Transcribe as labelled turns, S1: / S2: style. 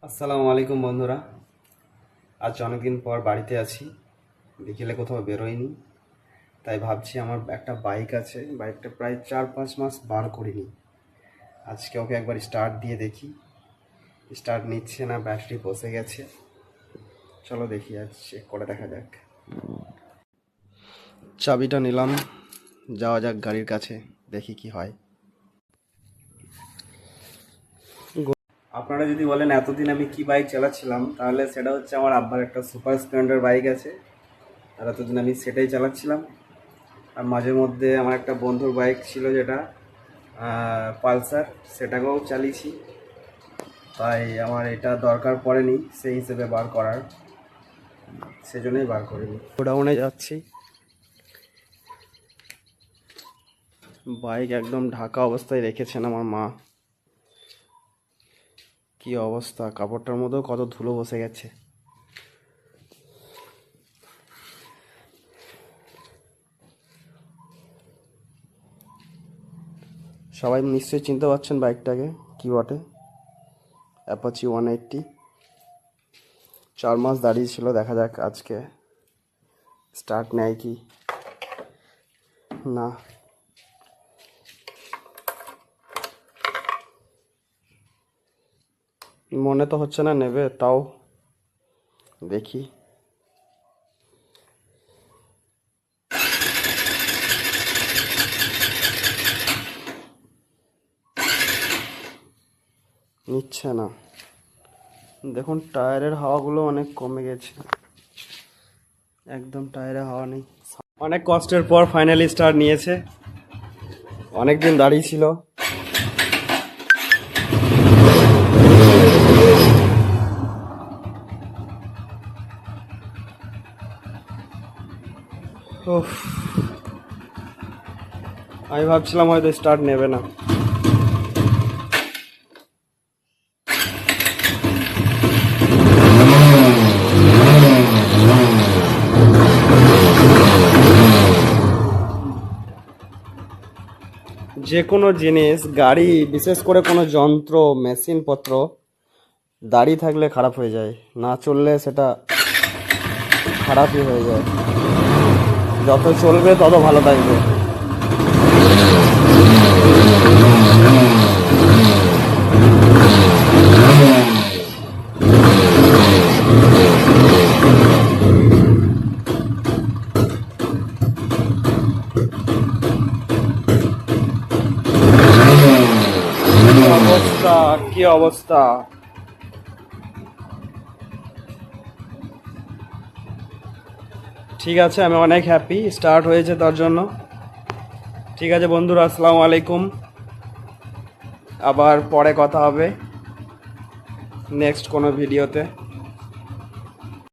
S1: আসসালামু আলাইকুম বন্ধুরা। আজ অনেকদিন পর বাড়িতে আছি, বিকেলে কোথাও বেরোয়নি। তাই ভাবছি আমার একটা বাইক আছে, বাইকটা প্রায় 4-5 মাস বার করিনি। আজকে ওকে একবার স্টার্ট দিয়ে দেখি, স্টার্ট নিচ্ছে না, ব্যাটারি বসে গেছে। চলো দেখি, আজ চেক করে দেখা যাক। চাবিটা নিলাম, যাওয়া যাক গাড়ির কাছে, দেখি কি হয়। আপনারা যদি বলেন এতদিন আমি কি বাইক চালাচ্ছিলাম, তাহলে সেটা হচ্ছে আমার আব্বার একটা সুপার স্প্লেন্ডার বাইক আছে, আর এতদিন আমি সেটাই চালাচ্ছিলাম। আর মাঝে মধ্যে আমার একটা বন্ধুর বাইক ছিল যেটা পালসার, সেটাকেও চালিয়েছি। তাই আমার এটা দরকার পড়েনি সেই হিসেবে বার করার, সেজন্যই বার করিনি। গোডাউনে যাচ্ছি, বাইক একদম ঢাকা অবস্থায় রেখেছেন আমার মা। কি অবস্থা, কাপড়টার মধ্যেও কত ধুলো বসে গেছে। সবাই নিশ্চয়ই চিনতে পারছেন বাইকটাকে, কি বটে, অ্যাপাচি 180। 4 মাস দাঁড়িয়ে ছিল, দেখা যাক আজকে স্টার্ট নেয় কি না। মনে তো হচ্ছে না নেবে, তাও দেখি। নিচ্ছে না, দেখুন টায়ারের হাওয়াগুলো অনেক কমে গেছে, একদম টায়ারে হাওয়া নেই। অনেক কষ্টের পর ফাইনালি স্টার্ট নিয়েছে, অনেক দিন দাঁড়িয়ে ছিল। উফ, আমি ভাবছিলাম হয়তো স্টার্ট নেবে না। যে কোনো জিনিস, গাড়ি বিশেষ করে কোনো যন্ত্র মেশিনপত্র দাঁড়িয়ে থাকলে খারাপ হয়ে যায়, না চললে সেটা খারাপই হয়ে যায়। যত চলবে তত ভালো থাকবে। অবস্থা, কি অবস্থা। ঠিক আছে, আমি অনেক হ্যাপি স্টার্ট হয়েছে তার জন্য। ঠিক আছে বন্ধুরা, আসসালামু আলাইকুম। আবার পরে কথা হবে নেক্সট কোনো ভিডিওতে।